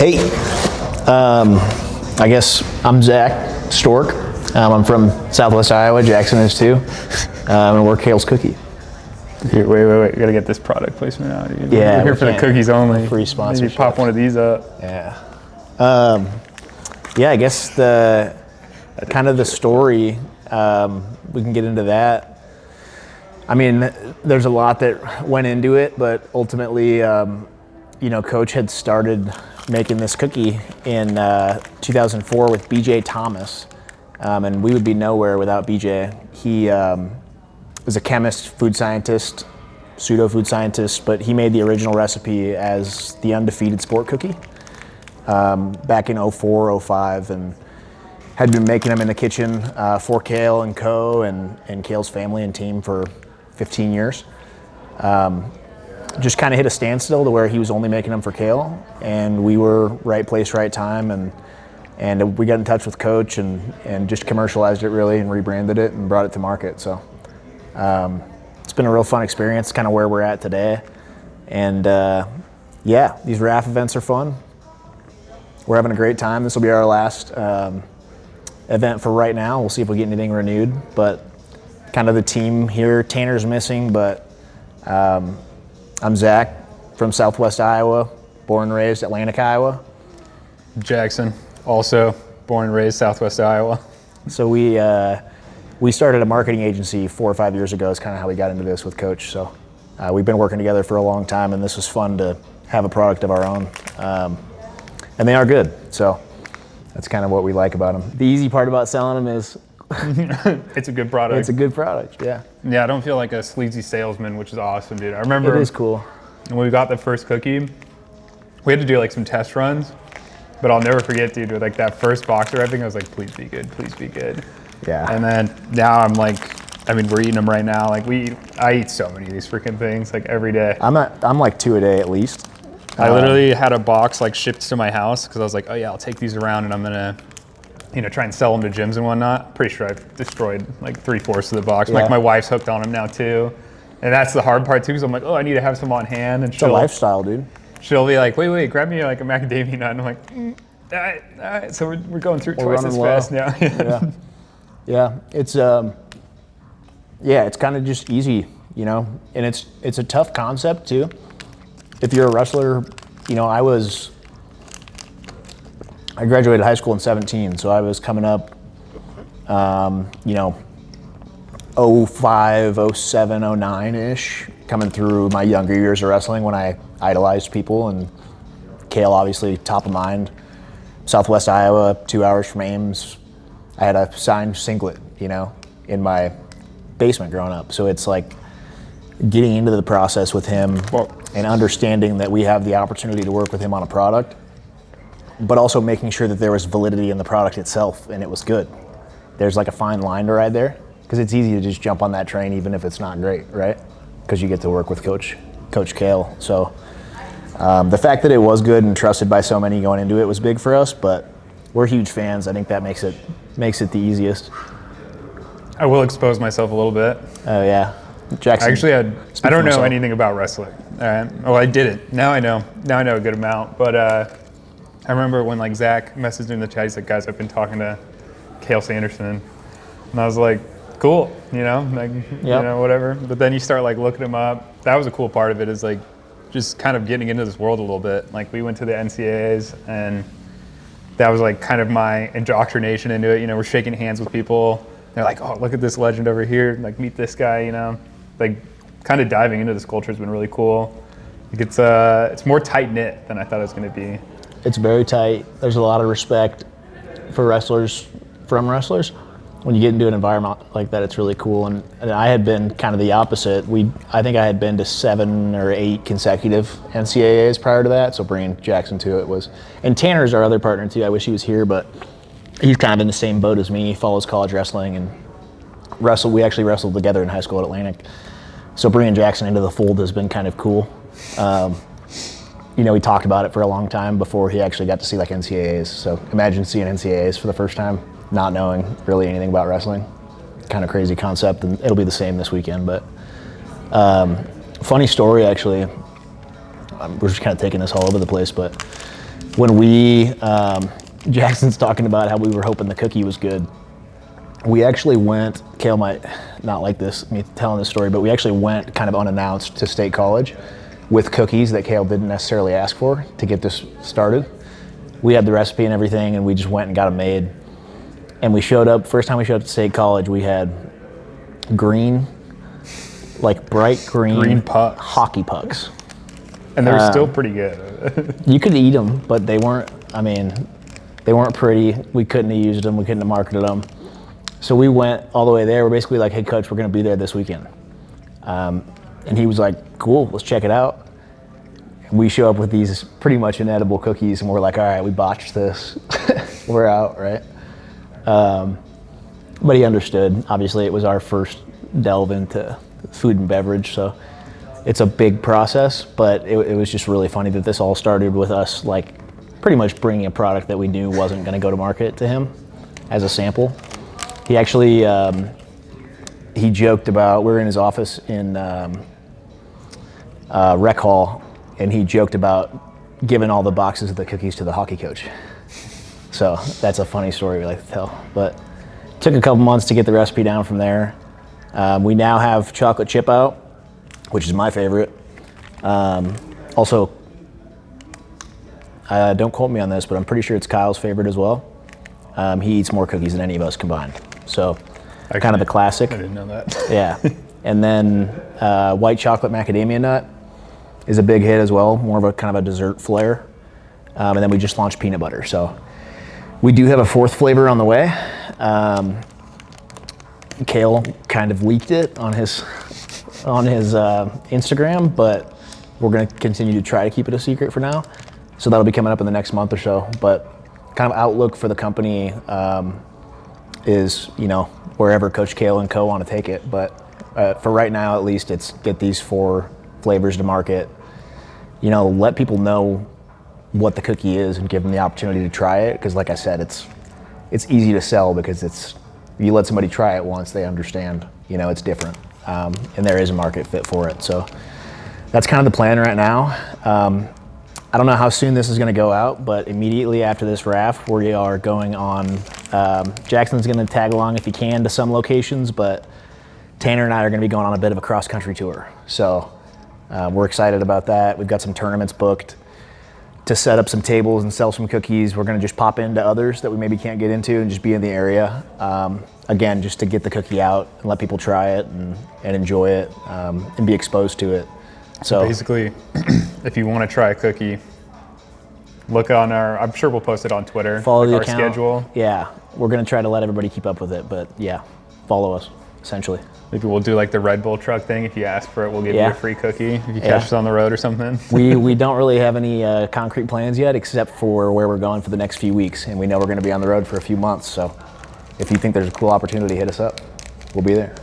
Hey, I guess I'm Zach Stork. I'm from Southwest Iowa. Jackson is too. And we're Cael's Cookie. Here, wait. We gotta get this product placement out. Dude. Yeah, we're here for the cookies only. Free sponsorship. Maybe pop one of these up. Yeah. I guess the story. We can get into that. I mean, there's a lot that went into it, but ultimately, Coach had started making this cookie in 2004 with BJ Thomas, and we would be nowhere without BJ. He was a chemist, food scientist, pseudo food scientist, but he made the original recipe as the undefeated sport cookie back in 04, 05, and had been making them in the kitchen for Cael and Co. and Cael's family and team for 15 years. Just kind of hit a standstill to where he was only making them for Cael, and we were right place, right time, and we got in touch with Coach and just commercialized it really and rebranded it and brought it to market. So it's been a real fun experience, kind of where we're at today. And these RAF events are fun. We're having a great time. This will be our last event for right now. We'll see if we get anything renewed, but kind of the team here. Tanner's missing, but I'm Zach from Southwest Iowa, born and raised Atlantic, Iowa. Jackson, also born and raised Southwest Iowa. So we started a marketing agency 4 or 5 years ago. Is kind of how we got into this with Coach. So we've been working together for a long time, and this was fun to have a product of our own. And they are good. So that's kind of what we like about them. The easy part about selling them is it's a good product. It's a good product, yeah. Yeah, I don't feel like a sleazy salesman, which is awesome, dude. I remember it is cool. When we got the first cookie, we had to do like some test runs, but I'll never forget, dude, with like that first box of everything, I was like, please be good, please be good. Yeah. And then now I'm like, we're eating them right now. Like I eat so many of these freaking things like every day. I'm like 2 a day at least. I literally had a box like shipped to my house because I was like, oh yeah, I'll take these around and I'm gonna, try and sell them to gyms and whatnot. Pretty sure I've destroyed like 3/4 of the box. Yeah. Like my wife's hooked on them now too. And that's the hard part too, because I'm like, oh, I need to have some on hand. And it's a lifestyle, dude. She'll be like, wait, grab me like a macadamia nut. And I'm like, all right. So we're going through twice as fast now. Yeah, it's it's kind of just easy, and it's a tough concept too. If you're a wrestler, I graduated high school in 17, so I was coming up, 05, 07, 09-ish, coming through my younger years of wrestling when I idolized people, and Cael obviously top of mind. Southwest Iowa, 2 hours from Ames. I had a signed singlet, in my basement growing up. So it's like getting into the process with him and understanding that we have the opportunity to work with him on a product, but also making sure that there was validity in the product itself and it was good. There's like a fine line to ride there, because it's easy to just jump on that train even if it's not great, right? Because you get to work with Coach Cael. So the fact that it was good and trusted by so many going into it was big for us, but we're huge fans. I think that makes it the easiest. I will expose myself a little bit. Oh yeah. Jackson. I don't know anything about wrestling. All right. Well, I didn't. Now I know. Now I know a good amount. But I remember when like Zach messaged in the chat, he's like, guys, I've been talking to Cael Sanderson. And I was like, cool, whatever. But then you start like looking him up. That was a cool part of it, is like just kind of getting into this world a little bit. Like we went to the NCAAs, and that was like kind of my indoctrination into it. We're shaking hands with people. They're like, oh, look at this legend over here. Like, meet this guy, Like, kind of diving into this culture has been really cool. Like it's more tight-knit than I thought it was going to be. It's very tight. There's a lot of respect for wrestlers, from wrestlers. When you get into an environment like that, it's really cool. And I had been kind of the opposite. I think I had been to 7 or 8 consecutive NCAAs prior to that, so bringing Jackson to it was... And Tanner's our other partner, too. I wish he was here, but he's kind of in the same boat as me. He follows college wrestling and we actually wrestled together in high school at Atlantic. So bringing Jackson into the fold has been kind of cool. We talked about it for a long time before he actually got to see like NCAAs. So imagine seeing NCAAs for the first time, not knowing really anything about wrestling. Kind of crazy concept, and it'll be the same this weekend. But funny story, actually. We're just kind of taking this all over the place, but when Jackson's talking about how we were hoping the cookie was good. We actually went, Cael might not like this, me telling this story, but we actually went kind of unannounced to State College with cookies that Cael didn't necessarily ask for to get this started. We had the recipe and everything, and we just went and got them made. And we showed up, first time we showed up to State College, we had green, like bright green pucks. Hockey pucks. And they're still pretty good. You could eat them, but they weren't, they weren't pretty. We couldn't have used them, we couldn't have marketed them. So we went all the way there. We're basically like, hey, coach, we're going to be there this weekend. And he was like, cool, let's check it out. And we show up with these pretty much inedible cookies, and we're like, all right, we botched this. We're out, right? But he understood. Obviously, it was our first delve into food and beverage, so it's a big process, but it was just really funny that this all started with us like pretty much bringing a product that we knew wasn't going to go to market to him as a sample. He actually, he joked about, we were in his office in Rec Hall, and he joked about giving all the boxes of the cookies to the hockey coach. So that's a funny story we like to tell. But it took a couple months to get the recipe down from there. We now have chocolate chip out, which is my favorite. Also, don't quote me on this, but I'm pretty sure it's Kyle's favorite as well. He eats more cookies than any of us combined. So kind of the classic. I didn't know that. Yeah. And then white chocolate macadamia nut is a big hit as well, more of a kind of a dessert flair. And then we just launched peanut butter. So we do have a fourth flavor on the way. Cael kind of leaked it on his Instagram, but we're going to continue to try to keep it a secret for now. So that'll be coming up in the next month or so. But kind of outlook for the company is, wherever Coach Cael and co want to take it. But for right now, at least, it's get these 4 flavors to market. Let people know what the cookie is and give them the opportunity to try it. Because like I said, it's easy to sell because you let somebody try it once, they understand, it's different. And there is a market fit for it. So that's kind of the plan right now. I don't know how soon this is going to go out, but immediately after this raft, we are going on, Jackson's going to tag along if he can to some locations, but Tanner and I are going to be going on a bit of a cross-country tour. So we're excited about that. We've got some tournaments booked to set up some tables and sell some cookies. We're going to just pop into others that we maybe can't get into and just be in the area. Again, just to get the cookie out and let people try it and enjoy it and be exposed to it. So basically, if you want to try a cookie, look on I'm sure we'll post it on Twitter. Follow the our account. Schedule. Yeah, we're going to try to let everybody keep up with it, but yeah, follow us, essentially. Maybe we'll do like the Red Bull truck thing. If you ask for it, we'll give you a free cookie if you catch us on the road or something. We don't really have any concrete plans yet, except for where we're going for the next few weeks, and we know we're going to be on the road for a few months, so if you think there's a cool opportunity, hit us up. We'll be there.